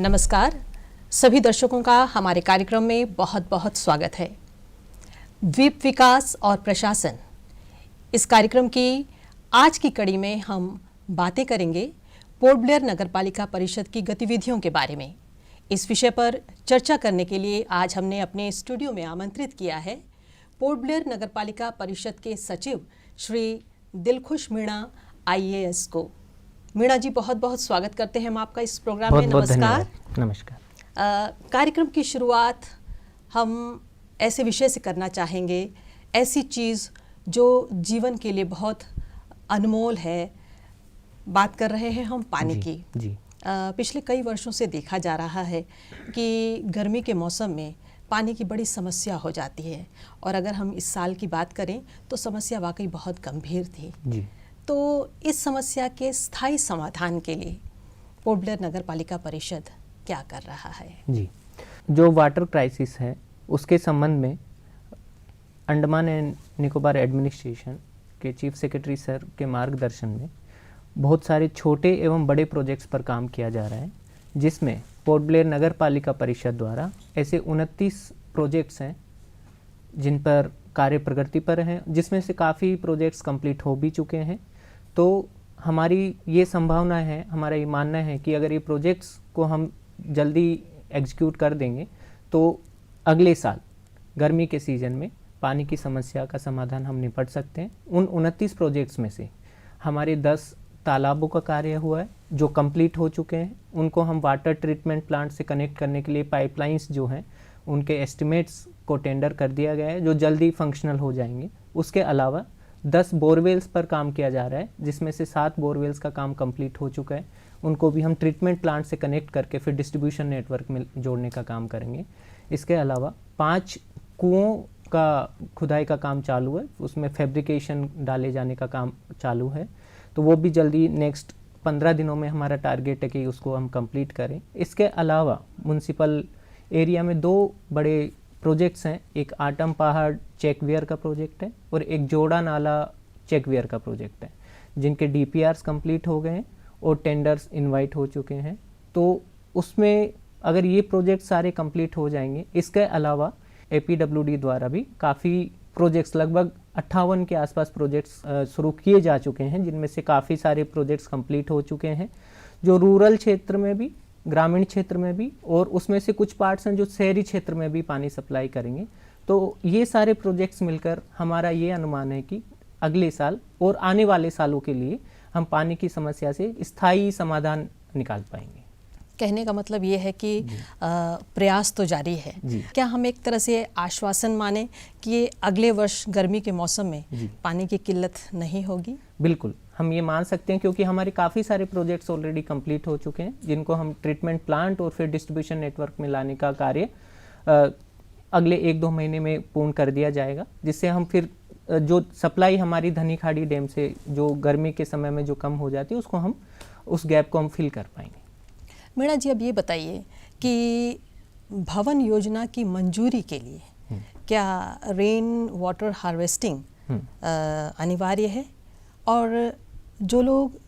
नमस्कार, सभी दर्शकों का हमारे कार्यक्रम में बहुत बहुत स्वागत है। द्वीप विकास और प्रशासन, इस कार्यक्रम की आज की कड़ी में हम बातें करेंगे पोर्ट ब्लेयर नगरपालिका परिषद की गतिविधियों के बारे में। इस विषय पर चर्चा करने के लिए आज हमने अपने स्टूडियो में आमंत्रित किया है पोर्ट ब्लेयर नगरपालिका परिषद के सचिव श्री दिलखुश मीणा IAS को। मीणा जी, बहुत बहुत स्वागत करते हैं हम आपका इस प्रोग्राम में। नमस्कार। नमस्कार। कार्यक्रम की शुरुआत हम ऐसे विषय से करना चाहेंगे, ऐसी चीज़ जो जीवन के लिए बहुत अनमोल है। बात कर रहे हैं हम पानी की। पिछले कई वर्षों से देखा जा रहा है कि गर्मी के मौसम में पानी की बड़ी समस्या हो जाती है, और अगर हम इस साल की बात करें तो समस्या वाकई बहुत गंभीर थी जी। तो इस समस्या के स्थायी समाधान के लिए पोर्ट ब्लेयर नगरपालिका परिषद क्या कर रहा है? जी, जो वाटर क्राइसिस है उसके संबंध में अंडमान एंड निकोबार एडमिनिस्ट्रेशन के चीफ सेक्रेटरी सर के मार्गदर्शन में बहुत सारे छोटे एवं बड़े प्रोजेक्ट्स पर काम किया जा रहा है, जिसमें पोर्ट ब्लेयर नगरपालिका परिषद द्वारा ऐसे 29 प्रोजेक्ट्स हैं जिन पर कार्य प्रगति पर हैं, जिसमें से काफ़ी प्रोजेक्ट्स कंप्लीट हो भी चुके हैं। तो हमारी ये संभावना है, हमारा ये मानना है कि अगर ये प्रोजेक्ट्स को हम जल्दी एग्जीक्यूट कर देंगे तो अगले साल गर्मी के सीज़न में पानी की समस्या का समाधान हम निपट सकते हैं। उन 29 प्रोजेक्ट्स में से हमारे 10 तालाबों का कार्य हुआ है जो कंप्लीट हो चुके हैं। उनको हम वाटर ट्रीटमेंट प्लांट से कनेक्ट करने के लिए पाइपलाइंस जो हैं उनके एस्टिमेट्स को टेंडर कर दिया गया है, जो जल्दी फंक्शनल हो जाएंगे। उसके अलावा 10 बोरवेल्स पर काम किया जा रहा है, जिसमें से 7 बोरवेल्स का काम कंप्लीट हो चुका है। उनको भी हम ट्रीटमेंट प्लांट से कनेक्ट करके फिर डिस्ट्रीब्यूशन नेटवर्क में जोड़ने का काम करेंगे। इसके अलावा 5 कुओं का खुदाई का काम चालू है, उसमें फैब्रिकेशन डाले जाने का काम चालू है, तो वो भी जल्दी नेक्स्ट 15 दिनों में हमारा टारगेट है कि उसको हम कंप्लीट करें। इसके अलावा म्यूनसिपल एरिया में 2 बड़े प्रोजेक्ट्स हैं, एक आटम पहाड़ चेकवेयर का प्रोजेक्ट है और एक जोड़ा नाला चेकवेयर का प्रोजेक्ट है, जिनके DPRs कंप्लीट हो गए हैं और टेंडर्स इनवाइट हो चुके हैं। तो उसमें अगर ये प्रोजेक्ट सारे कंप्लीट हो जाएंगे, इसके अलावा APWD द्वारा भी काफ़ी प्रोजेक्ट्स, लगभग 58 के आसपास प्रोजेक्ट्स शुरू किए जा चुके हैं, जिनमें से काफ़ी सारे प्रोजेक्ट्स कंप्लीट हो चुके हैं, जो रूरल क्षेत्र में भी, ग्रामीण क्षेत्र में भी, और उसमें से कुछ पार्ट्स हैं जो शहरी क्षेत्र में भी पानी सप्लाई करेंगे। तो ये सारे प्रोजेक्ट्स मिलकर हमारा ये अनुमान है कि अगले साल और आने वाले सालों के लिए हम पानी की समस्या से स्थायी समाधान निकाल पाएंगे। कहने का मतलब ये है कि प्रयास तो जारी है। क्या हम एक तरह से आश्वासन माने कि ये अगले वर्ष गर्मी के मौसम में पानी की किल्लत नहीं होगी? बिल्कुल, हम ये मान सकते हैं, क्योंकि हमारे काफ़ी सारे प्रोजेक्ट्स ऑलरेडी कंप्लीट हो चुके हैं, जिनको हम ट्रीटमेंट प्लांट और फिर डिस्ट्रीब्यूशन नेटवर्क में लाने का कार्य अगले 1-2 महीने में पूर्ण कर दिया जाएगा, जिससे हम फिर जो सप्लाई हमारी धनी खाड़ी डैम से जो गर्मी के समय में जो कम हो जाती है, उसको हम उस गैप को हम फिल कर पाएंगे। मीणा जी, अब ये बताइए कि भवन योजना की मंजूरी के लिए क्या रेन वाटर हार्वेस्टिंग अनिवार्य है, और जो लोग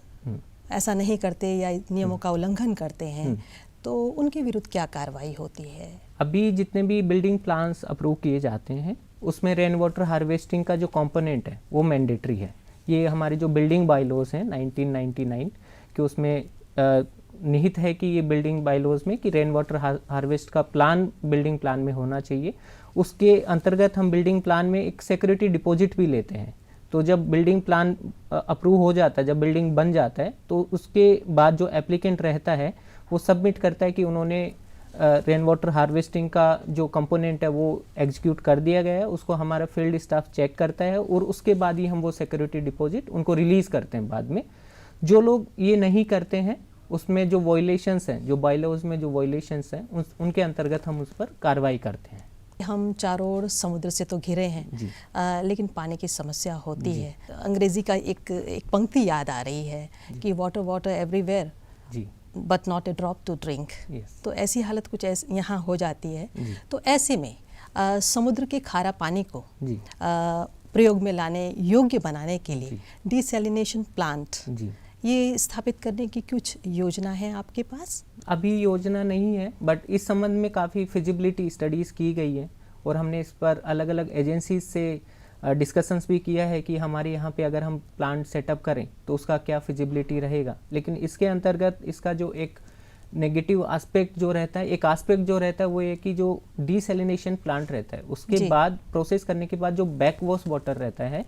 ऐसा नहीं करते या नियमों का उल्लंघन करते हैं तो उनके विरुद्ध क्या कार्रवाई होती है? अभी जितने भी बिल्डिंग प्लान्स अप्रूव किए जाते हैं उसमें रेन वाटर हार्वेस्टिंग का जो कंपोनेंट है वो मैंडेटरी है। ये हमारे जो बिल्डिंग बायलॉज हैं 1999 के, उसमें निहित है कि ये बिल्डिंग बायलॉज में कि रेन वाटर हार्वेस्ट का प्लान बिल्डिंग प्लान में होना चाहिए। उसके अंतर्गत हम बिल्डिंग प्लान में एक सिक्योरिटी डिपॉजिट भी लेते हैं। तो जब बिल्डिंग प्लान अप्रूव हो जाता है, जब बिल्डिंग बन जाता है, तो उसके बाद जो एप्लीकेंट रहता है वो सबमिट करता है कि उन्होंने रेन वाटर हार्वेस्टिंग का जो कंपोनेंट है वो एग्जीक्यूट कर दिया गया है। उसको हमारा फील्ड स्टाफ चेक करता है और उसके बाद ही हम वो सिक्योरिटी डिपॉजिट उनको रिलीज़ करते हैं बाद में। जो लोग ये नहीं करते हैं उसमें जो वॉयलेशंस हैं, जो बायलॉज में जो वॉयलेशंस हैं, उनके अंतर्गत हम उस पर कार्रवाई करते हैं। हम चारों ओर समुद्र से तो घिरे हैं, लेकिन पानी की समस्या होती है। अंग्रेजी का एक पंक्ति याद आ रही है कि water water everywhere but not a drop to drink. तो ऐसी हालत कुछ यहाँ हो जाती है। तो ऐसे में समुद्र के खारा पानी को प्रयोग में लाने योग्य बनाने के लिए डिसैलिनेशन प्लांट ये स्थापित करने की कुछ योजना है आपके पास? अभी योजना नहीं है, बट इस संबंध में काफ़ी फिजिबिलिटी स्टडीज़ की गई है और हमने इस पर अलग अलग एजेंसीज से डिस्कशंस भी किया है कि हमारे यहाँ पे अगर हम प्लांट सेटअप करें तो उसका क्या फिजिबिलिटी रहेगा। लेकिन इसके अंतर्गत इसका जो एक नेगेटिव एस्पेक्ट जो रहता है, एक एस्पेक्ट जो रहता है वो ये कि जो डिसैलिनेशन प्लांट रहता है उसके जी। बाद प्रोसेस करने के बाद जो बैक वॉश वाटर रहता है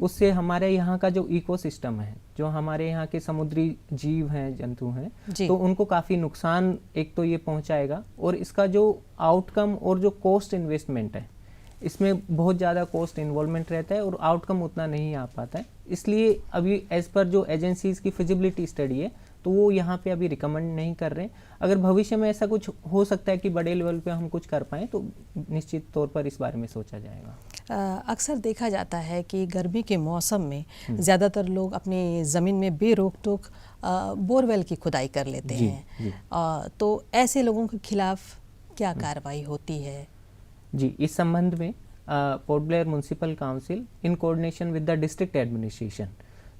उससे हमारे यहाँ का जो इकोसिस्टम है, जो हमारे यहाँ के समुद्री जीव हैं, जंतु हैं, जी। तो उनको काफ़ी नुकसान एक तो ये पहुँचाएगा और इसका जो आउटकम और जो कॉस्ट इन्वेस्टमेंट है इसमें बहुत ज़्यादा कॉस्ट इन्वॉल्वमेंट रहता है और आउटकम उतना नहीं आ पाता है। इसलिए अभी एज पर जो एजेंसीज की फिजिबिलिटी स्टडी है तो वो यहाँ पे अभी रिकमेंड नहीं कर रहे हैं। अगर भविष्य में ऐसा कुछ हो सकता है कि बड़े लेवल पे हम कुछ कर पाएँ तो निश्चित तौर पर इस बारे में सोचा जाएगा। अक्सर देखा जाता है कि गर्मी के मौसम में ज़्यादातर लोग अपनी ज़मीन में बेरोक टोक बोरवेल की खुदाई कर लेते जी, हैं। जी। तो ऐसे लोगों के खिलाफ क्या कार्रवाई होती है? जी, इस संबंध में port Blair municipal council in coordination with the district administration,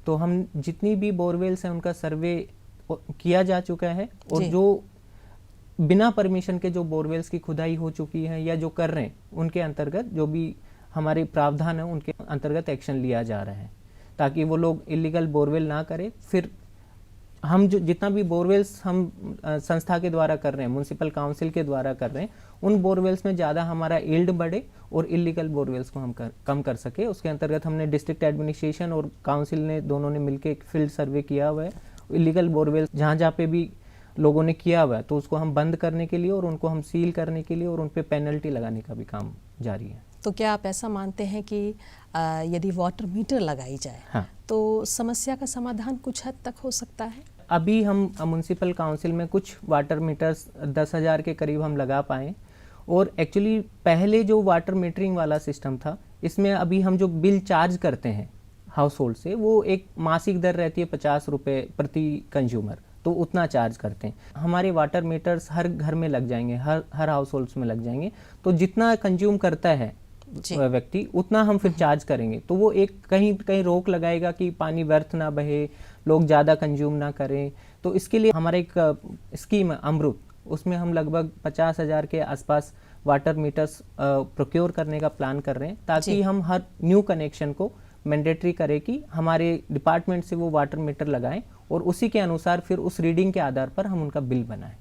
तो हम जितनी भी बोरवेल्स हैं उनका सर्वे किया जा चुका है और जी। जो बिना परमिशन के जो बोरवेल्स की खुदाई हो चुकी है या जो कर रहे हैं उनके अंतर्गत जो भी हमारे प्रावधान है उनके अंतर्गत एक्शन लिया जा रहा है ताकि वो लोग इलीगल बोरवेल ना करें। फिर हम जो जितना भी बोरवेल्स हम संस्था के द्वारा कर रहे हैं, म्युनिसिपल काउंसिल के द्वारा कर रहे हैं, उन बोरवेल्स में ज़्यादा हमारा यील्ड बढ़े और इलीगल बोरवेल्स को हम कम कर सके। उसके अंतर्गत हमने डिस्ट्रिक्ट एडमिनिस्ट्रेशन और काउंसिल ने दोनों ने मिलकर एक फील्ड सर्वे किया हुआ है। इलीगल बोरवेल्स जहाँ पे भी लोगों ने किया हुआ है तो उसको हम बंद करने के लिए और उनको हम सील करने के लिए और उन पर पेनल्टी लगाने का भी काम जारी है। तो क्या आप ऐसा मानते हैं कि यदि वाटर मीटर लगाई जाए हाँ। तो समस्या का समाधान कुछ हद तक हो सकता है? अभी हम म्युनिसिपल काउंसिल में कुछ वाटर मीटर्स 10,000 के करीब हम लगा पाए और एक्चुअली पहले जो वाटर मीटरिंग वाला सिस्टम था इसमें अभी हम जो बिल चार्ज करते हैं हाउस होल्ड से वो एक मासिक दर रहती है 50 रुपये प्रति कंज्यूमर, तो उतना चार्ज करते हैं। हमारे वाटर मीटर्स हर घर में लग जाएंगे, हर हाउस होल्ड्स में लग जाएंगे, तो जितना कंज्यूम करता है व्यक्ति उतना हम फिर चार्ज करेंगे। तो वो एक कहीं कहीं रोक लगाएगा कि पानी व्यर्थ ना बहे, लोग ज़्यादा कंज्यूम ना करें। तो इसके लिए हमारा एक स्कीम है अमृत, उसमें हम लगभग 50,000 के आसपास वाटर मीटर्स प्रोक्योर करने का प्लान कर रहे हैं ताकि हम हर न्यू कनेक्शन को मैंडेटरी करें कि हमारे डिपार्टमेंट से वो वाटर मीटर लगाएं और उसी के अनुसार फिर उस रीडिंग के आधार पर हम उनका बिल बनाएं।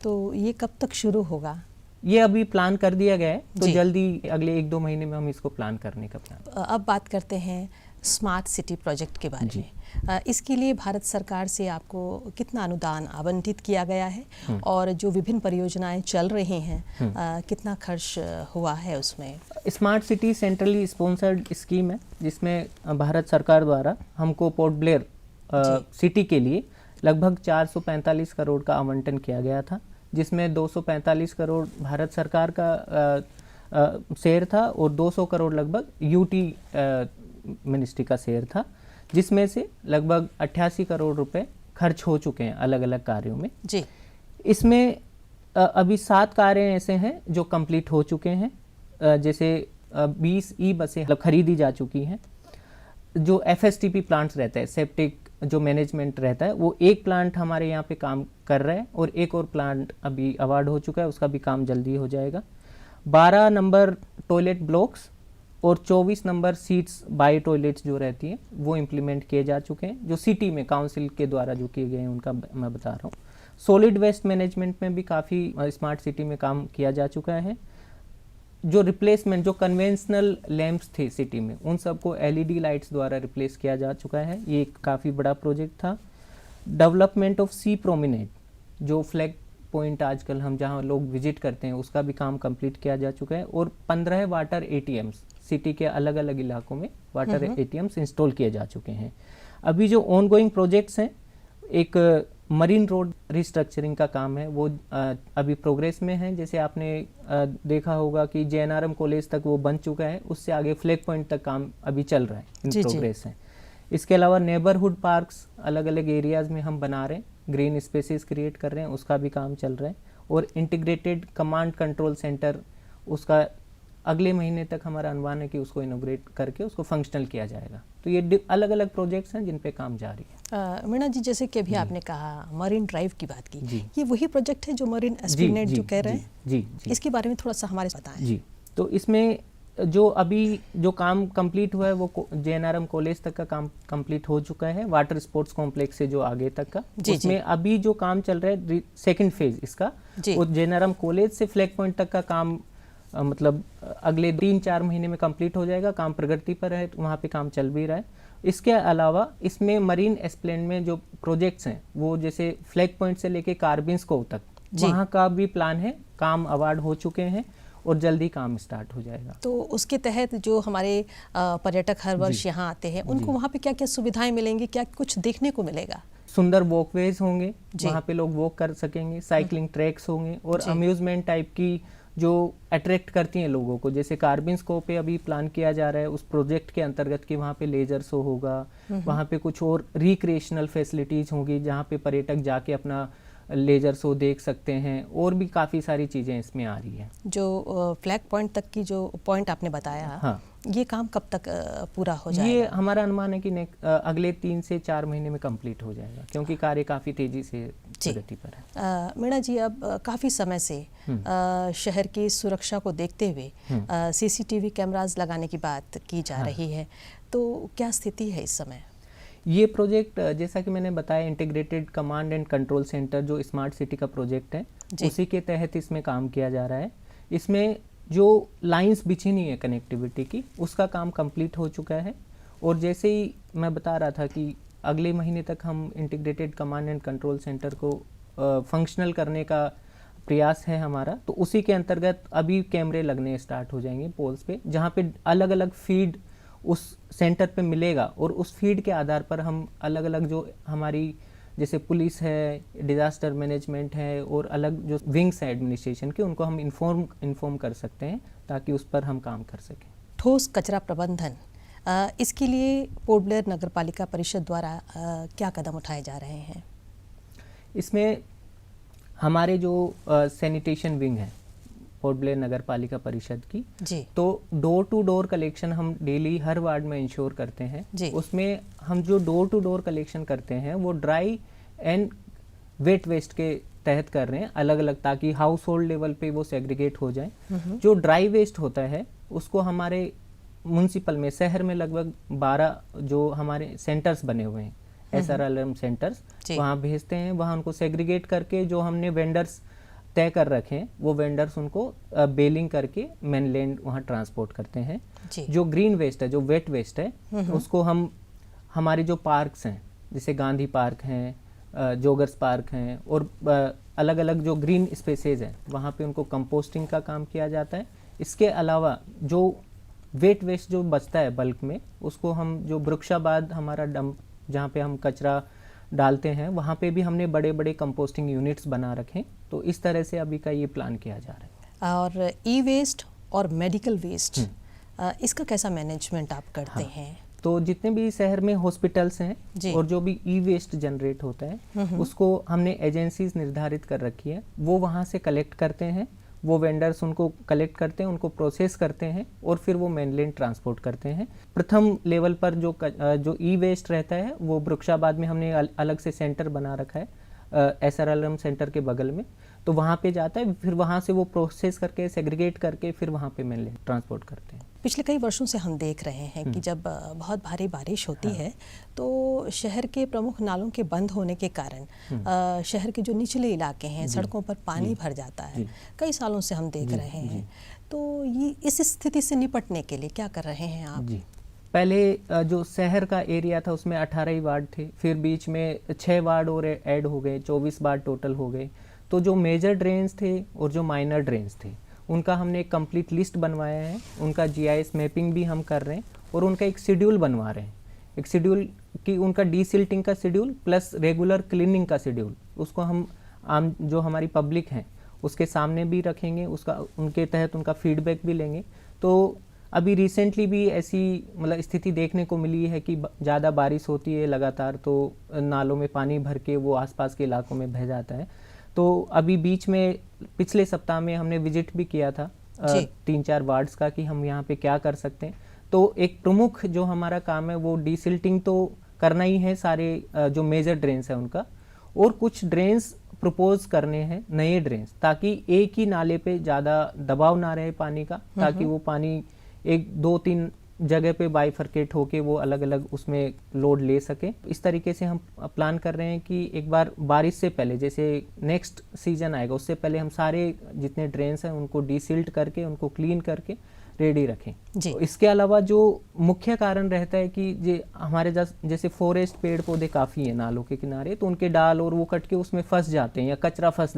तो ये कब तक शुरू होगा? ये अभी प्लान कर दिया गया है, तो जल्दी अगले 1-2 महीने में हम इसको प्लान करने का प्लान। अब बात करते हैं स्मार्ट सिटी प्रोजेक्ट के बारे में। इसके लिए भारत सरकार से आपको कितना अनुदान आवंटित किया गया है और जो विभिन्न परियोजनाएं चल रही हैं कितना खर्च हुआ है उसमें? Smart city centrally sponsored scheme है जिसमें भारत सरकार द्वारा हमको पोर्ट ब्लेयर सिटी के लिए लगभग 445 करोड़ का आवंटन किया गया था, जिसमें 245 करोड़ भारत सरकार का शेयर था और 200 करोड़ लगभग यूटी मिनिस्ट्री का शेयर था, जिसमें से लगभग 88 करोड़ रुपए खर्च हो चुके हैं अलग अलग कार्यों में। जी। इसमें अभी 7 कार्य ऐसे हैं जो कंप्लीट हो चुके हैं, जैसे 20 ई बसें खरीदी जा चुकी हैं। जो एफएसटीपी प्लांट्स रहते हैं, सेप्टिक जो मैनेजमेंट रहता है, वो एक प्लांट हमारे यहाँ पे काम कर रहा है और एक और प्लांट अभी अवार्ड हो चुका है, उसका भी काम जल्दी हो जाएगा। 12 नंबर टॉयलेट ब्लॉक्स और 24 नंबर सीट्स बायो टॉयलेट्स जो रहती हैं वो इम्प्लीमेंट किए जा चुके हैं, जो सिटी में काउंसिल के द्वारा जो किए गए हैं उनका मैं बता रहा हूँ। सॉलिड वेस्ट मैनेजमेंट में भी काफ़ी स्मार्ट सिटी में काम किया जा चुका है। जो रिप्लेसमेंट, जो कन्वेंशनल लैंप्स थे सिटी में, उन सबको एलईडी लाइट्स द्वारा रिप्लेस किया जा चुका है। ये एक काफ़ी बड़ा प्रोजेक्ट था। डेवलपमेंट ऑफ सी प्रोमिनेट, जो फ्लैग पॉइंट आजकल हम जहाँ लोग विजिट करते हैं, उसका भी काम कंप्लीट किया जा चुका है। और 15 वाटर एटीएम्स सिटी के अलग अलग इलाकों में वाटर एटीएम्स इंस्टॉल किए जा चुके हैं। अभी जो ऑनगोइंग प्रोजेक्ट्स हैं, एक मरीन रोड रिस्ट्रक्चरिंग का काम है, वो अभी प्रोग्रेस में है। जैसे आपने देखा होगा कि जेएनआरएम कॉलेज तक वो बन चुका है, उससे आगे फ्लैग पॉइंट तक काम अभी चल रहा है, इन प्रोग्रेस है। इसके अलावा नेबरहुड पार्क्स अलग अलग एरियाज में हम बना रहे हैं, ग्रीन स्पेसेस क्रिएट कर रहे हैं, उसका भी काम चल रहा है। और इंटीग्रेटेड कमांड कंट्रोल सेंटर, उसका अगले महीने तक हमारा अनुमान है कि उसको इनोग्रेट करके उसको फंक्शनल किया जाएगा। तो ये अलग अलग प्रोजेक्ट्स हैं जिन पे काम जारी है। मीणा जी, जैसे कि अभी आपने कहा मरीन ड्राइव की बात की, जी। ये वही प्रोजेक्ट है जो मरीन एस्पिनेट जो कह रहे हैं? जी। इसके बारे में थोड़ा सा हमारे बताएं। जी, तो इसमें जो अभी जो काम कंप्लीट हुआ है वो जेएनआरएम कॉलेज तक का काम कंप्लीट हो चुका है, वाटर स्पोर्ट्स कॉम्प्लेक्स से जो आगे तक का। उसमें अभी जो काम चल रहा है सेकंड फेज इसका, वो जेएनआरएम कॉलेज से फ्लैग पॉइंट तक का काम मतलब अगले 3-4 महीने में कंप्लीट हो जाएगा। काम प्रगति पर है, वहाँ पे काम चल भी रहा है। इसके अलावा इसमें मरीन एस्प्लेन में जो प्रोजेक्ट्स हैं वो जैसे फ्लैग पॉइंट से लेके कार्बिन्स को तक, वहाँ का भी प्लान है। काम अवार्ड हो चुके हैं और जल्दी काम स्टार्ट हो जाएगा। तो उसके तहत जो हमारे पर्यटक हर वर्ष यहाँ आते हैं उनको वहाँ पे क्या क्या सुविधाएं मिलेंगी, क्या कुछ देखने को मिलेगा? सुंदर वॉकवेज होंगे, वहाँ पे लोग वॉक कर सकेंगे, साइकिलिंग ट्रैक्स होंगे और अम्यूजमेंट टाइप की जो अट्रैक्ट करती हैं लोगों को, जैसे कार्बिन स्को पे अभी प्लान किया जा रहा है उस प्रोजेक्ट के अंतर्गत कि वहाँ पे लेजर शो होगा, वहाँ पे कुछ और रिक्रिएशनल फैसिलिटीज होंगी जहाँ पे पर्यटक जाके अपना लेजर शो देख सकते हैं, और भी काफ़ी सारी चीज़ें इसमें आ रही हैं। जो फ्लैग पॉइंट तक की जो पॉइंट आपने बताया, हाँ, ये काम कब तक पूरा हो जाएगा? ये हमारा अनुमान है कि अगले 3 से 4 महीने में कंप्लीट हो जाएगा, क्योंकि कार्य काफ़ी तेज़ी से प्रगति पर है। मीणा जी, अब काफ़ी समय से शहर की सुरक्षा को देखते हुए सीसीटीवी कैमरास लगाने की बात की जा रही है, तो क्या स्थिति है इस समय? ये प्रोजेक्ट जैसा कि मैंने बताया, integrated command and control centre जो स्मार्ट सिटी का प्रोजेक्ट है, उसी के तहत इसमें काम किया जा रहा है। इसमें जो लाइंस बिछी नहीं है कनेक्टिविटी की, उसका काम कंप्लीट हो चुका है। और जैसे ही मैं बता रहा था कि अगले महीने तक हम integrated command and control centre को फंक्शनल करने का प्रयास है हमारा, तो उसी के अंतर्गत अभी कैमरे लगने स्टार्ट हो जाएंगे पोल्स पे, जहाँ पे अलग अलग फीड उस सेंटर पे मिलेगा, और उस फीड के आधार पर हम अलग अलग जो हमारी जैसे पुलिस है, डिजास्टर मैनेजमेंट है, और अलग जो विंग्स है एडमिनिस्ट्रेशन के, उनको हम इन्फॉर्म कर सकते हैं ताकि उस पर हम काम कर सकें। ठोस कचरा प्रबंधन, इसके लिए पोर्ट ब्लेयर नगर पालिका परिषद द्वारा क्या कदम उठाए जा रहे हैं? इसमें हमारे जो सैनिटेशन विंग है पोर्ट ब्लेयर नगर पालिका परिषद की जी, तो डोर टू डोर कलेक्शन हम डेली हर वार्ड में इंश्योर करते हैं। उसमें हम जो डोर टू डोर कलेक्शन करते हैं वो ड्राई एंड वेट वेस्ट के तहत कर रहे हैं अलग अलग, ताकि हाउस होल्ड लेवल पे वो सेग्रीगेट हो जाए। जो ड्राई वेस्ट होता है उसको हमारे म्युनिसिपल में, शहर में लगभग 12 जो हमारे सेंटर्स बने हुए हैं, SRLM सेंटर्स, वहाँ भेजते हैं। वहाँ उनको सेग्रीगेट करके जो हमने वेंडर्स तय कर रखे हैं वो वेंडर्स उनको बेलिंग करके मेनलैंड वहाँ ट्रांसपोर्ट करते हैं। जो ग्रीन वेस्ट है, जो वेट वेस्ट है, उसको हम हमारे जो पार्क्स हैं जैसे गांधी पार्क हैं, जोगर्स पार्क हैं, और अलग अलग जो ग्रीन स्पेसेस हैं वहाँ पे उनको कंपोस्टिंग का काम किया जाता है। इसके अलावा जो वेट वेस्ट जो बचता है बल्क में, उसको हम जो वृक्षाबाद हमारा डंप जहाँ पे हम कचरा डालते हैं, वहाँ पे भी हमने बड़े बड़े कंपोस्टिंग यूनिट्स बना रखे हैं। तो इस तरह से अभी का ये प्लान किया जा रहा है। और ई वेस्ट और मेडिकल वेस्ट, इसका कैसा मैनेजमेंट आप करते हैं? तो जितने भी शहर में हॉस्पिटल्स हैं और जो भी ई वेस्ट जनरेट होता है उसको हमने एजेंसीज निर्धारित कर रखी है, वो वहाँ से कलेक्ट करते हैं। वो वेंडर्स उनको कलेक्ट करते हैं, उनको प्रोसेस करते हैं और फिर वो मेनलैंड ट्रांसपोर्ट करते हैं। प्रथम लेवल पर जो ई वेस्ट रहता है वो वृक्षाबाद में हमने अलग से सेंटर बना रखा है SRLM सेंटर के बगल में, तो वहाँ पे जाता है। फिर वहाँ से वो प्रोसेस करके सेग्रीगेट करके फिर वहाँ पे मेनलैंड ट्रांसपोर्ट करते हैं। पिछले कई वर्षों से हम देख रहे हैं कि जब बहुत भारी बारिश होती है तो शहर के प्रमुख नालों के बंद होने के कारण शहर के जो निचले इलाके हैं, सड़कों पर पानी भर जाता है। कई सालों से हम देख रहे हैं। तो ये इस स्थिति से निपटने के लिए क्या कर रहे हैं आप? पहले जो शहर का एरिया था उसमें 18 ही वार्ड थे, फिर बीच में 6 वार्ड और ऐड हो गए, 24 वार्ड टोटल हो गए। तो जो मेजर ड्रेन्स थे और जो माइनर ड्रेन्स थे उनका हमने एक कंप्लीट लिस्ट बनवाया है, उनका GIS मैपिंग भी हम कर रहे हैं और उनका एक शेड्यूल बनवा रहे हैं। एक शेड्यूल कि उनका डीसिल्टिंग का शेड्यूल प्लस रेगुलर क्लीनिंग का शेड्यूल, उसको हम आम जो हमारी पब्लिक हैं उसके सामने भी रखेंगे, उसका उनके तहत उनका फीडबैक भी लेंगे। तो अभी रिसेंटली भी ऐसी मतलब स्थिति देखने को मिली है कि ज़्यादा बारिश होती है लगातार, तो नालों में पानी भर के वो आसपास के इलाकों में बह जाता है। तो अभी बीच में पिछले सप्ताह में हमने विजिट भी किया था जी। 3-4 वार्ड्स का कि हम यहाँ पे क्या कर सकते हैं। तो एक प्रमुख जो हमारा काम है वो डीसिल्टिंग तो करना ही है सारे जो मेजर ड्रेन्स है उनका, और कुछ ड्रेन्स प्रपोज करने हैं, नए ड्रेन्स, ताकि एक ही नाले पे ज़्यादा दबाव ना रहे पानी का, ताकि वो पानी 1-2-3 जगह पे बाइफरकेट होके वो अलग अलग उसमें लोड ले सके। इस तरीके से हम प्लान कर रहे हैं कि एक बार बारिश से पहले, जैसे नेक्स्ट सीजन आएगा उससे पहले, हम सारे जितने ड्रेन्स हैं उनको डीसिल्ट करके, उनको क्लीन करके रेडी रखें। तो इसके अलावा जो मुख्य कारण रहता है कि हमारे जैसे फॉरेस्ट, पेड़ पौधे काफ़ी हैं नालों के किनारे, तो उनके डाल और वो कट के उसमें फंस जाते हैं या कचरा फंस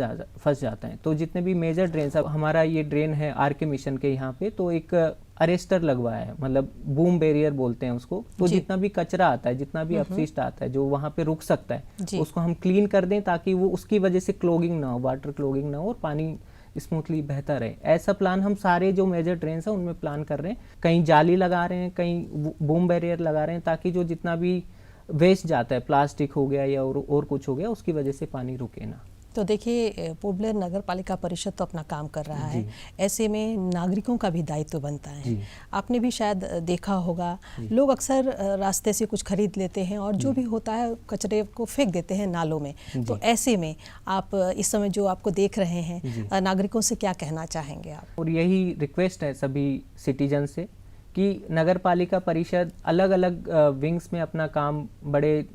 जाता है। तो जितने भी मेजर ड्रेन्स, हमारा ये ड्रेन है आरके मिशन के यहाँ पे, तो एक अरेस्टर लगवाया है, मतलब बूम बैरियर बोलते हैं उसको। तो जितना भी कचरा आता है, जितना भी अपशिष्ट आता है जो वहाँ पे रुक सकता है, उसको हम क्लीन कर दें, ताकि वो उसकी वजह से क्लोगिंग ना हो, वाटर क्लोगिंग ना हो और पानी स्मूथली बहता रहे। ऐसा प्लान हम सारे जो मेजर ड्रेन्स हैं उनमें प्लान कर रहे हैं। कहीं जाली लगा रहे हैं, कहीं बूम बैरियर लगा रहे हैं, ताकि जो जितना भी वेस्ट जाता है, प्लास्टिक हो गया या और कुछ हो गया, उसकी वजह से पानी रुके ना। तो देखिए, पोर्ट ब्लेयर नगर पालिका परिषद तो अपना काम कर रहा है, ऐसे में नागरिकों का भी दायित्व बनता है। आपने भी शायद देखा होगा, लोग अक्सर रास्ते से कुछ खरीद लेते हैं और जो भी होता है कचरे को फेंक देते हैं नालों में। तो ऐसे में आप इस समय जो आपको देख रहे हैं, नागरिकों से क्या कहना चाहेंगे आप? और यही रिक्वेस्ट है सभी सिटीजन से कि नगर पालिका परिषद अलग अलग विंग्स में अपना काम बड़े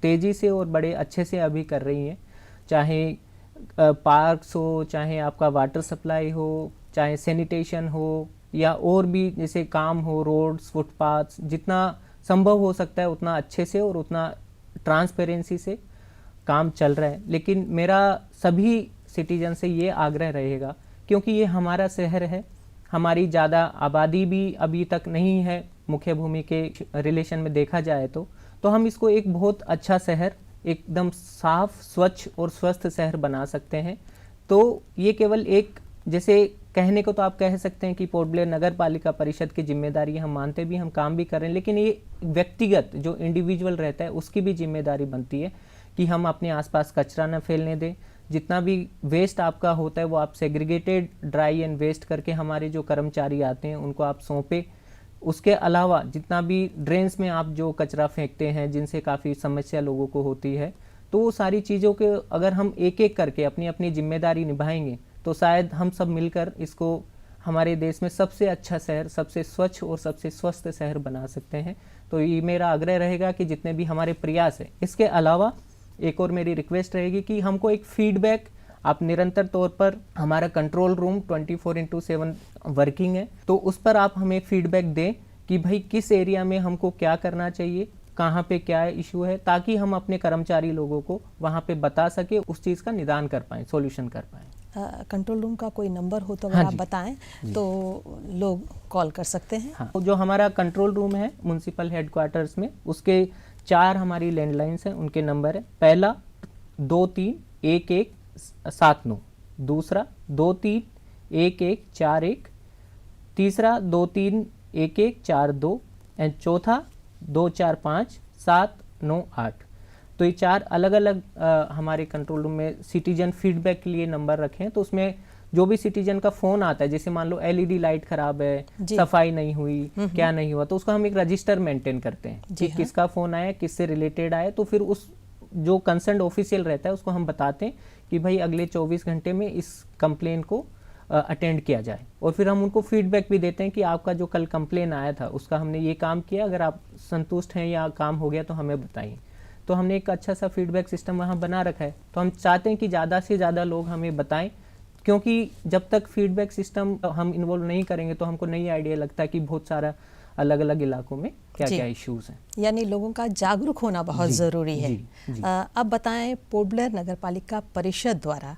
तेज़ी से और बड़े अच्छे से अभी कर रही है। चाहे पार्क्स हो, चाहे आपका वाटर सप्लाई हो, चाहे सैनिटेशन हो, या और भी जैसे काम हो, रोड्स, फुटपाथ्स, जितना संभव हो सकता है उतना अच्छे से और उतना ट्रांसपेरेंसी से काम चल रहा है। लेकिन मेरा सभी सिटीजन से ये आग्रह रहेगा, क्योंकि ये हमारा शहर है, हमारी ज़्यादा आबादी भी अभी तक नहीं है मुख्य भूमि के रिलेशन में देखा जाए तो हम इसको एक बहुत अच्छा शहर, एकदम साफ, स्वच्छ और स्वस्थ शहर बना सकते हैं। तो ये केवल एक, जैसे कहने को तो आप कह सकते हैं कि पोर्ट ब्लेयर नगर पालिका परिषद की जिम्मेदारी, हम मानते भी, हम काम भी कर रहे हैं, लेकिन ये व्यक्तिगत जो इंडिविजुअल रहता है उसकी भी जिम्मेदारी बनती है कि हम अपने आसपास कचरा न फैलने दें। जितना भी वेस्ट आपका होता है वो आप सेग्रीगेटेड ड्राई एंड वेस्ट करके हमारे जो कर्मचारी आते हैं उनको आप सौंपें। उसके अलावा जितना भी ड्रेन्स में आप जो कचरा फेंकते हैं, जिनसे काफ़ी समस्या लोगों को होती है, तो वो सारी चीज़ों के अगर हम एक एक करके अपनी अपनी जिम्मेदारी निभाएंगे तो शायद हम सब मिलकर इसको हमारे देश में सबसे अच्छा शहर, सबसे स्वच्छ और सबसे स्वस्थ शहर बना सकते हैं। तो ये मेरा आग्रह रहेगा कि जितने भी हमारे प्रयास है, इसके अलावा एक और मेरी रिक्वेस्ट रहेगी कि हमको एक फीडबैक आप निरंतर तौर पर, हमारा कंट्रोल रूम 24/7 वर्किंग है, तो उस पर आप हमें फीडबैक दें कि भाई किस एरिया में हमको क्या करना चाहिए, कहाँ पे क्या इशू है, ताकि हम अपने कर्मचारी लोगों को वहाँ पे बता सके, उस चीज़ का निदान कर पाएँ, सॉल्यूशन कर पाएँ। कंट्रोल रूम का कोई नंबर हो तो अगर आप बताएं तो लोग कॉल कर सकते हैं। हाँ, तो जो हमारा कंट्रोल रूम है म्युनिसिपल हेडक्वार्टर्स में, उसके 4 हमारी लैंडलाइंस हैं, उनके नंबर है। पहला 231179, दूसरा 231141, तीसरा 231142 एंड चौथा 245798। तो ये 4 अलग अलग हमारे कंट्रोल रूम में सिटीजन फीडबैक के लिए नंबर रखे हैं। तो उसमें जो भी सिटीजन का फ़ोन आता है, जैसे मान लो एलईडी लाइट खराब है, सफाई नहीं हुई, क्या नहीं हुआ, तो उसका हम एक रजिस्टर मेंटेन करते हैं कि किसका फ़ोन आया, किससे रिलेटेड आया। तो फिर उस जो कंसर्न ऑफिशियल रहता है उसको हम बताते हैं कि भाई अगले 24 घंटे में इस कंप्लेन को अटेंड किया जाए। और फिर हम उनको फीडबैक भी देते हैं कि आपका जो कल कंप्लेन आया था उसका हमने ये काम किया, अगर आप संतुष्ट हैं या काम हो गया तो हमें बताइए। तो हमने एक अच्छा सा फीडबैक सिस्टम वहाँ बना रखा है। तो हम चाहते हैं कि ज़्यादा से ज़्यादा लोग हमें बताएं, क्योंकि जब तक फीडबैक सिस्टम हम इन्वॉल्व नहीं करेंगे तो हमको नहीं आइडिया लगता कि बहुत सारा अलग अलग इलाकों में क्या क्या इश्यूज हैं। यानी लोगों का जागरूक होना बहुत ज़रूरी है। अब बताएं, पोर्ट ब्लेयर नगर पालिका परिषद द्वारा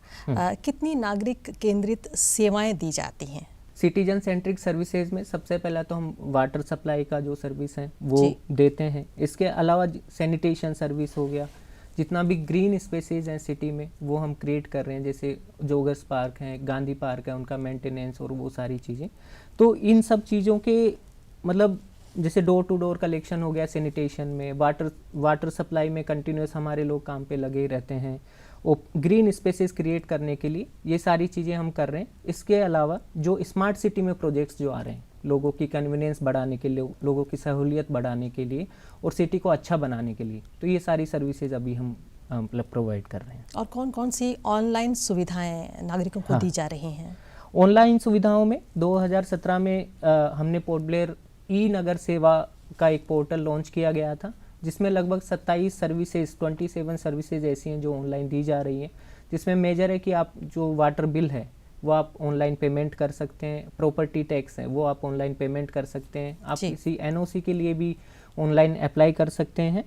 कितनी नागरिक केंद्रित सेवाएं दी जाती हैं? सिटीजन सेंट्रिक सर्विसेज में सबसे पहला तो हम वाटर सप्लाई का जो सर्विस है वो देते हैं। इसके अलावा सैनिटेशन सर्विस हो गया, जितना भी ग्रीन स्पेसेस हैं सिटी में वो हम क्रिएट कर रहे हैं, जैसे जोगर्स पार्क हैं, गांधी पार्क है, उनका मेंटेनेंस और वो सारी चीज़ें। तो इन सब चीज़ों के मतलब जैसे डोर टू डोर कलेक्शन हो गया सैनिटेशन में, वाटर सप्लाई में कंटिन्यूस हमारे लोग काम पे लगे रहते हैं। ग्रीन स्पेसेस क्रिएट करने के लिए ये सारी चीज़ें हम कर रहे हैं। इसके अलावा जो स्मार्ट सिटी में प्रोजेक्ट्स जो आ रहे हैं, लोगों की कन्वीनियंस बढ़ाने के लिए, लोगों की सहूलियत बढ़ाने के लिए और सिटी को अच्छा बनाने के लिए, तो ये सारी सर्विसेज अभी हम मतलब प्रोवाइड कर रहे हैं। और कौन कौन सी ऑनलाइन सुविधाएं नागरिकों को दी जा रही हैं? ऑनलाइन सुविधाओं में 2017 में हमने पोर्ट ब्लेयर ई नगर सेवा का एक पोर्टल लॉन्च किया गया था, जिसमें लगभग 27 सर्विसेज ऐसी हैं जो ऑनलाइन दी जा रही हैं, जिसमें मेजर है कि आप जो वाटर बिल है वो आप ऑनलाइन पेमेंट कर सकते हैं, प्रॉपर्टी टैक्स है वो आप ऑनलाइन पेमेंट कर सकते हैं, आप किसी एनओसी के लिए भी ऑनलाइन अप्लाई कर सकते हैं,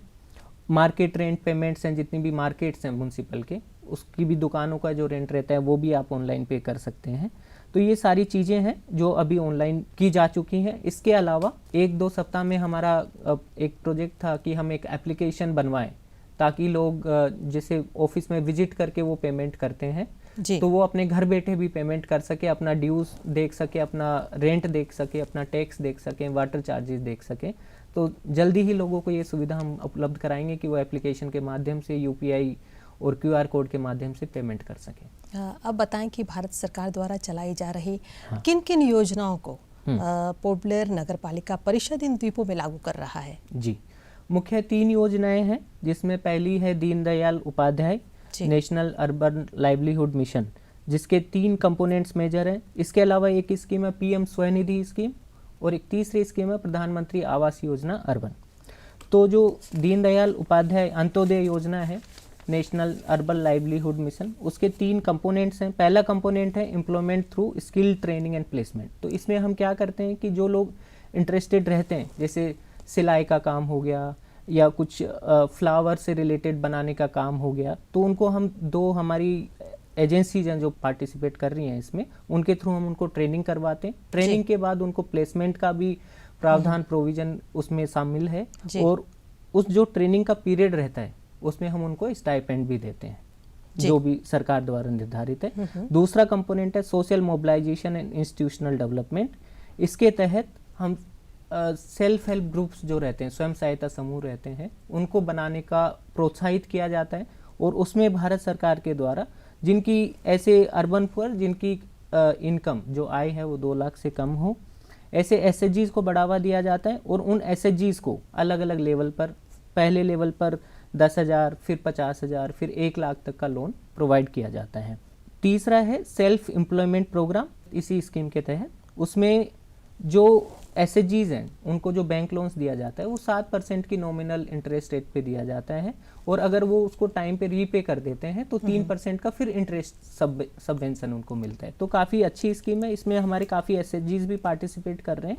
मार्केट रेंट पेमेंट्स हैं, जितनी भी मार्केट्स हैं म्यूनसिपल के, उसकी भी दुकानों का जो रेंट रहता है वो भी आप ऑनलाइन पे कर सकते हैं। तो ये सारी चीज़ें हैं जो अभी ऑनलाइन की जा चुकी हैं। इसके अलावा 1-2 सप्ताह में हमारा एक प्रोजेक्ट था कि हम एक एप्लीकेशन बनवाएं ताकि लोग जैसे ऑफिस में विजिट करके वो पेमेंट करते हैं तो वो अपने घर बैठे भी पेमेंट कर सके, अपना ड्यूज देख सके, अपना रेंट देख सके, अपना टैक्स देख सकें, वाटर चार्जेस देख सकें। तो जल्दी ही लोगों को ये सुविधा हम उपलब्ध कराएंगे कि वो एप्लीकेशन के माध्यम से यूपीआई और क्यूआर कोड के माध्यम से पेमेंट कर सकें। अब बताएं कि भारत सरकार द्वारा चलाई जा रही किन किन योजनाओं को पोर्ट ब्लेयर नगर पालिका परिषद इन द्वीपों में लागू कर रहा है? जी, मुख्य 3 योजनाएं हैं, जिसमें पहली है Deendayal Upadhyay National Urban Livelihood Mission, जिसके 3 कंपोनेंट्स मेजर हैं। इसके अलावा एक स्कीम है पीएम स्वनिधि स्कीम और एक तीसरी स्कीम है प्रधानमंत्री आवास योजना अर्बन। तो जो दीनदयाल उपाध्याय अंत्योदय योजना है नेशनल अर्बन लाइवलीहुड मिशन, उसके 3 कंपोनेंट्स हैं। पहला कंपोनेंट है employment through skill training and placement. तो इसमें हम क्या करते हैं कि जो लोग इंटरेस्टेड रहते हैं, जैसे सिलाई का काम हो गया या कुछ फ्लावर से रिलेटेड बनाने का काम हो गया, तो उनको हम 2 हमारी एजेंसीज हैं जो पार्टिसिपेट कर रही हैं इसमें, उनके थ्रू हम उनको ट्रेनिंग करवाते हैं। ट्रेनिंग के बाद उनको प्लेसमेंट का भी प्रावधान प्रोविजन उसमें शामिल है और उस जो ट्रेनिंग का पीरियड रहता है उसमें हम उनको स्टाइपेंड भी देते हैं जो भी सरकार द्वारा निर्धारित है। दूसरा कंपोनेंट है social mobilisation and institutional development. इसके तहत हम सेल्फ हेल्प ग्रुप्स जो रहते हैं, स्वयं सहायता समूह रहते हैं, उनको बनाने का प्रोत्साहित किया जाता है और उसमें भारत सरकार के द्वारा जिनकी ऐसे अर्बन पुअर जिनकी इनकम जो आय है वो 2 लाख से कम हो, ऐसे एसएचजीज को बढ़ावा दिया जाता है और उन एसएचजीज को अलग अलग लेवल पर, पहले लेवल पर 10,000, फिर 50,000, फिर 1 लाख तक का लोन प्रोवाइड किया जाता है। तीसरा है सेल्फ एम्प्लॉयमेंट प्रोग्राम। इसी स्कीम के तहत उसमें जो एसएचजीज हैं उनको जो बैंक लोन्स दिया जाता है वो 7% की नॉमिनल इंटरेस्ट रेट पे दिया जाता है और अगर वो उसको टाइम पे रीपे कर देते हैं तो 3% का फिर इंटरेस्ट सबवेंशन उनको मिलता है। तो काफ़ी अच्छी स्कीम है, इसमें हमारे काफ़ी एसएचजीज भी पार्टिसिपेट कर रहे हैं।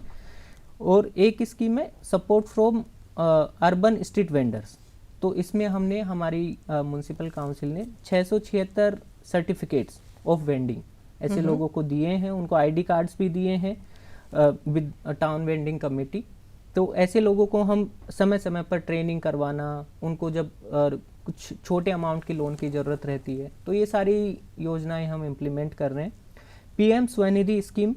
और एक स्कीम है support from urban street vendors. तो इसमें हमने हमारी म्यूनसिपल काउंसिल ने 676 सर्टिफिकेट्स ऑफ वेंडिंग ऐसे लोगों को दिए हैं, उनको आईडी कार्ड्स भी दिए हैं विद टाउन वेंडिंग कमेटी। तो ऐसे लोगों को हम समय समय पर ट्रेनिंग करवाना, उनको जब कुछ छोटे अमाउंट की लोन की ज़रूरत रहती है, तो ये सारी योजनाएं हम इम्प्लीमेंट कर रहे हैं। पीएम स्वनिधि स्कीम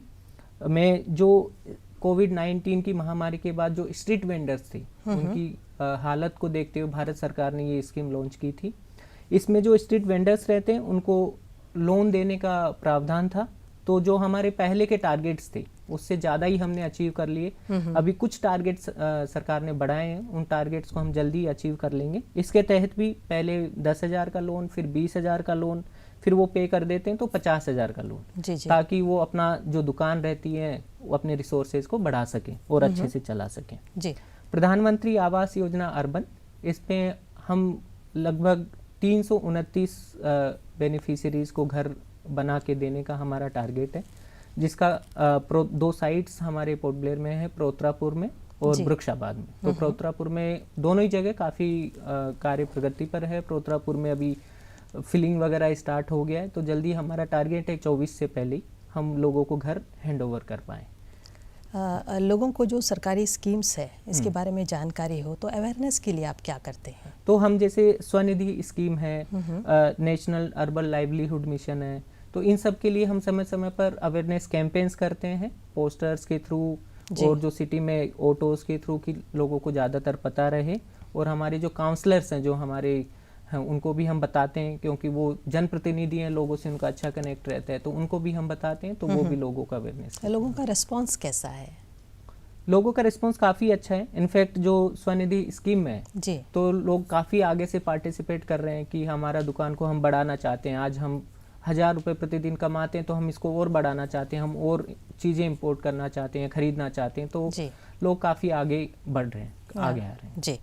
में जो कोविड-19 की महामारी के बाद जो स्ट्रीट वेंडर्स थे उनकी हालत को देखते हुए भारत सरकार ने ये स्कीम लॉन्च की थी। इसमें जो स्ट्रीट वेंडर्स रहते हैं उनको लोन देने का प्रावधान था। तो जो हमारे पहले के टारगेट्स थे उससे ज़्यादा ही हमने अचीव कर लिए। अभी कुछ टारगेट्स सरकार ने बढ़ाए हैं, उन टारगेट्स को हम जल्दी अचीव कर लेंगे। इसके तहत भी पहले 10,000 का लोन, फिर 20,000 का लोन, फिर वो पे कर देते हैं तो 50,000 का लोन, ताकि वो अपना जो दुकान रहती है वो अपने रिसोर्सेज को बढ़ा सकें और अच्छे से चला सकें। प्रधानमंत्री आवास योजना अर्बन, इसमें हम लगभग 329 बेनिफिशरीज को घर बना के देने का हमारा टारगेट है, जिसका 2 साइट्स हमारे पोर्ट ब्लेयर में है, प्रोत्रापुर में और वृक्षाबाद में। तो प्रोत्रापुर में दोनों ही जगह काफ़ी कार्य प्रगति पर है। प्रोत्रापुर में अभी फिलिंग वगैरह स्टार्ट हो गया है, तो जल्दी हमारा टारगेट है 24 से पहले ही हम लोगों को घर हैंडओवर कर पाएँ। लोगों को जो सरकारी स्कीम्स है इसके बारे में जानकारी हो तो अवेयरनेस के लिए आप क्या करते हैं? तो हम जैसे स्वनिधि स्कीम है, नेशनल अर्बन लाइवलीहुड मिशन है, तो इन सब के लिए हम समय समय पर अवेयरनेस कैंपेन्स करते हैं पोस्टर्स के थ्रू और जो सिटी में ऑटोज़ के थ्रू कि लोगों को ज़्यादातर पता रहे। और हमारे जो काउंसलर्स हैं, जो हमारे हैं उनको भी हम बताते हैं, क्योंकि वो जनप्रतिनिधि हैं, लोगों से उनका अच्छा कनेक्ट रहता है, तो उनको भी हम बताते हैं, तो वो भी लोगों का अवेयरनेस। लोगों का रिस्पांस कैसा है? लोगों का रिस्पांस काफ़ी अच्छा है। इनफैक्ट जो स्वनिधि स्कीम में है जी तो लोग काफ़ी आगे से पार्टिसिपेट कर रहे हैं कि हमारा दुकान को हम बढ़ाना चाहते हैं। आज हम 1000 रुपये प्रतिदिन कमाते हैं, तो हम इसको और बढ़ाना चाहते हैं, हम और चीज़ें इंपोर्ट करना चाहते हैं, खरीदना चाहते हैं, तो जी लोग काफ़ी आगे बढ़ रहे हैं, आगे आ रहे हैं। जी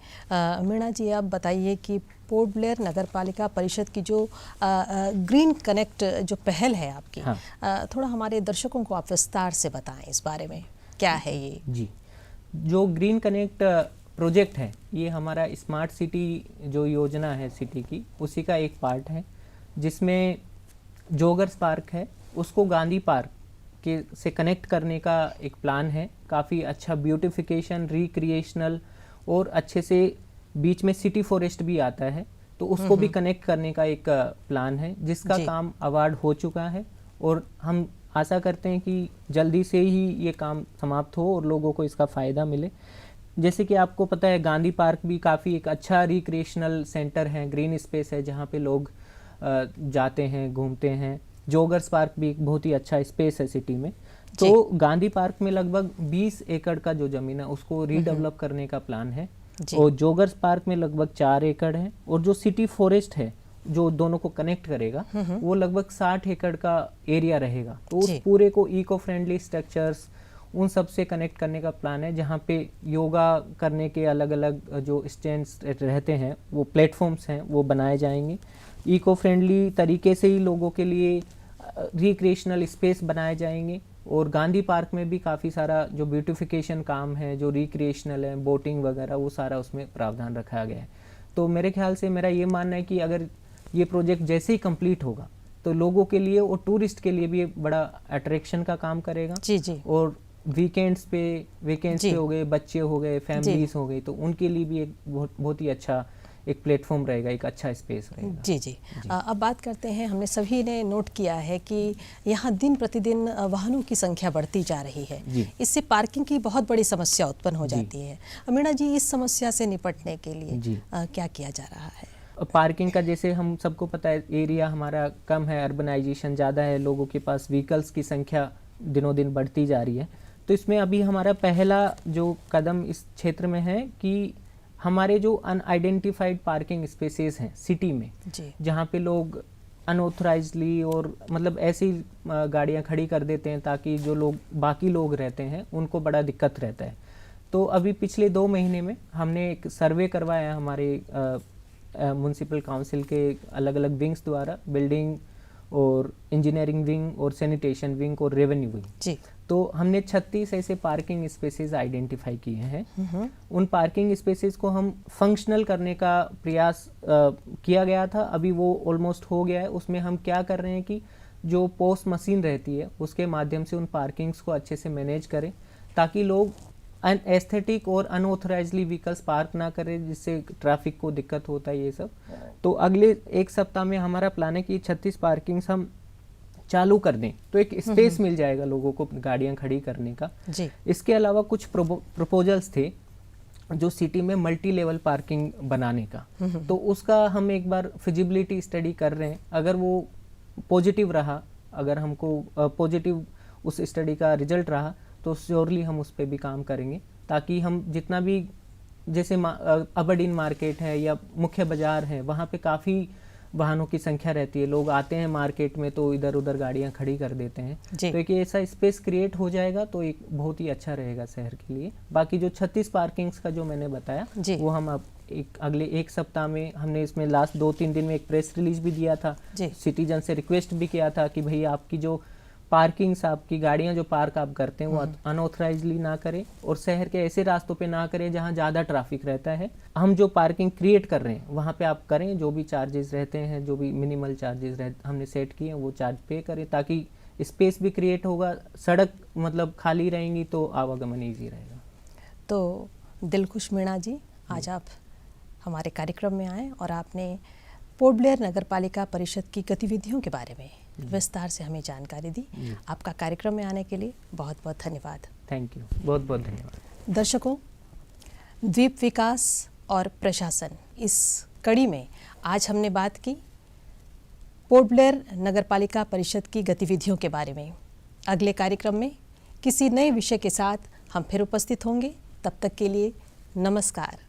मीणा जी, आप बताइए कि पोर्ट ब्लेयर नगर पालिका परिषद की जो ग्रीन कनेक्ट जो पहल है आपकी, हाँ। थोड़ा हमारे दर्शकों को आप विस्तार से बताएं इस बारे में, क्या है ये? जी, जो ग्रीन कनेक्ट प्रोजेक्ट है, ये हमारा स्मार्ट सिटी जो योजना है सिटी की, उसी का एक पार्ट है, जिसमें जोगर्स पार्क है उसको गांधी पार्क के से कनेक्ट करने का एक प्लान है। काफ़ी अच्छा ब्यूटिफिकेशन, रिक्रिएशनल और अच्छे से बीच में सिटी फॉरेस्ट भी आता है, तो उसको भी कनेक्ट करने का एक प्लान है, जिसका जी। काम अवार्ड हो चुका है और हम आशा करते हैं कि जल्दी से ही ये काम समाप्त हो और लोगों को इसका फ़ायदा मिले। जैसे कि आपको पता है, गांधी पार्क भी काफ़ी एक अच्छा रिक्रिएशनल सेंटर है, ग्रीन स्पेस है, जहाँ पे लोग जाते हैं, घूमते हैं। जोगर्स पार्क भी एक बहुत ही अच्छा स्पेस है सिटी में। तो गांधी पार्क में लगभग 20 एकड़ का जो ज़मीन है उसको रीडेवलप करने का प्लान है, और जोगर्स पार्क में लगभग 4 एकड़ है, और जो सिटी फॉरेस्ट है जो दोनों को कनेक्ट करेगा वो लगभग 60 एकड़ का एरिया रहेगा। तो उस पूरे को इको फ्रेंडली स्ट्रक्चर्स उन सब से कनेक्ट करने का प्लान है, जहाँ पे योगा करने के अलग अलग जो स्टैंड्स रहते हैं, वो प्लेटफॉर्म्स हैं, वो बनाए जाएंगे। इको फ्रेंडली तरीके से ही लोगों के लिए रिक्रिएशनल स्पेस बनाए जाएंगे, और गांधी पार्क में भी काफ़ी सारा जो ब्यूटिफिकेशन काम है, जो रिक्रिएशनल है, बोटिंग वगैरह, वो सारा उसमें प्रावधान रखा गया है। तो मेरे ख्याल से मेरा ये मानना है कि अगर ये प्रोजेक्ट जैसे ही कंप्लीट होगा तो लोगों के लिए और टूरिस्ट के लिए भी एक बड़ा अट्रैक्शन का काम करेगा। जी जी। और वीकेंड्स पे हो गए, बच्चे हो गए, फैमिलीज हो गई, तो उनके लिए भी एक बहुत ही अच्छा एक प्लेटफॉर्म रहेगा, एक अच्छा स्पेस रहेगा। जी जी। अब बात करते हैं, हमने सभी ने नोट किया है कि यहाँ दिन प्रतिदिन वाहनों की संख्या बढ़ती जा रही है, इससे पार्किंग की बहुत बड़ी समस्या उत्पन्न हो जाती है। मीणा जी, इस समस्या से निपटने के लिए क्या किया जा रहा है? पार्किंग का, जैसे हम सबको पता है, एरिया हमारा कम है, अर्बनाइजेशन ज़्यादा है, लोगों के पास व्हीकल्स की संख्या दिनों दिन बढ़ती जा रही है। तो इसमें अभी हमारा पहला जो कदम इस क्षेत्र में है कि हमारे जो अनआइडेंटिफाइड पार्किंग स्पेसेस हैं सिटी में, जहाँ पे लोग अनऑथराइजली और मतलब ऐसी गाड़ियाँ खड़ी कर देते हैं ताकि जो लोग बाकी लोग रहते हैं उनको बड़ा दिक्कत रहता है। तो अभी पिछले 2 महीने में हमने एक सर्वे करवाया हमारे म्युनिसिपल काउंसिल के अलग अलग विंग्स द्वारा, बिल्डिंग और इंजीनियरिंग विंग और सैनिटेशन विंग और रेवेन्यू विंग। तो हमने 36 ऐसे पार्किंग स्पेसेस आइडेंटिफाई किए हैं। उन पार्किंग स्पेसेस को हम फंक्शनल करने का प्रयास किया गया था, अभी वो ऑलमोस्ट हो गया है। उसमें हम क्या कर रहे हैं कि जो पोस्ट मशीन रहती है उसके माध्यम से उन पार्किंग्स को अच्छे से मैनेज करें, ताकि लोग एस्थेटिक और अनऑथराइजली व्हीकल्स पार्क ना करें, जिससे ट्रैफिक को दिक्कत होता है ये सब। तो अगले 1 सप्ताह में हमारा प्लान है कि 36 पार्किंग्स हम चालू कर दें, तो एक स्पेस मिल जाएगा लोगों को गाड़ियां खड़ी करने का। इसके अलावा कुछ प्रपोजल्स थे जो सिटी में मल्टी लेवल पार्किंग बनाने का, तो उसका हम एक बार फिजिबिलिटी स्टडी कर रहे हैं। अगर वो पॉजिटिव रहा, अगर हमको पॉजिटिव उस स्टडी का रिजल्ट रहा, तो श्योरली हम उस पर भी काम करेंगे, ताकि हम जितना भी, जैसे अबरडीन मार्केट है या मुख्य बाजार है, वहाँ पे काफ़ी वाहनों की संख्या रहती है, लोग आते हैं मार्केट में तो इधर उधर गाड़ियाँ खड़ी कर देते हैं। तो एक ऐसा स्पेस क्रिएट हो जाएगा तो एक बहुत ही अच्छा रहेगा शहर के लिए। बाकी जो 36 पार्किंग्स का जो मैंने बताया, वो हम अब अगले 1 सप्ताह में, हमने इसमें लास्ट 2-3 दिन में एक प्रेस रिलीज भी दिया था, सिटीजन से रिक्वेस्ट भी किया था कि भाई आपकी जो पार्किंग्स, आपकी गाड़ियां जो पार्क आप करते हैं वो अनऑथराइजली ना करें, और शहर के ऐसे रास्तों पे ना करें जहां ज़्यादा ट्रैफिक रहता है। हम जो पार्किंग क्रिएट कर रहे हैं वहां पे आप करें, जो भी चार्जेस रहते हैं, जो भी मिनिमल चार्जेस हमने सेट किए हैं वो चार्ज पे करें, ताकि स्पेस भी क्रिएट होगा, सड़क मतलब खाली रहेंगी तो आवागमन ईजी रहेगा। तो दिलखुश मीणा जी, आज आप हमारे कार्यक्रम में आए और आपने पोर्ट ब्लेयर नगर पालिका परिषद की गतिविधियों के बारे में विस्तार से हमें जानकारी दी। आपका कार्यक्रम में आने के लिए बहुत बहुत धन्यवाद। थैंक यू, बहुत बहुत धन्यवाद। दर्शकों, द्वीप विकास और प्रशासन, इस कड़ी में आज हमने बात की पोर्ट ब्लेयर नगरपालिका परिषद की गतिविधियों के बारे में। अगले कार्यक्रम में किसी नए विषय के साथ हम फिर उपस्थित होंगे। तब तक के लिए नमस्कार।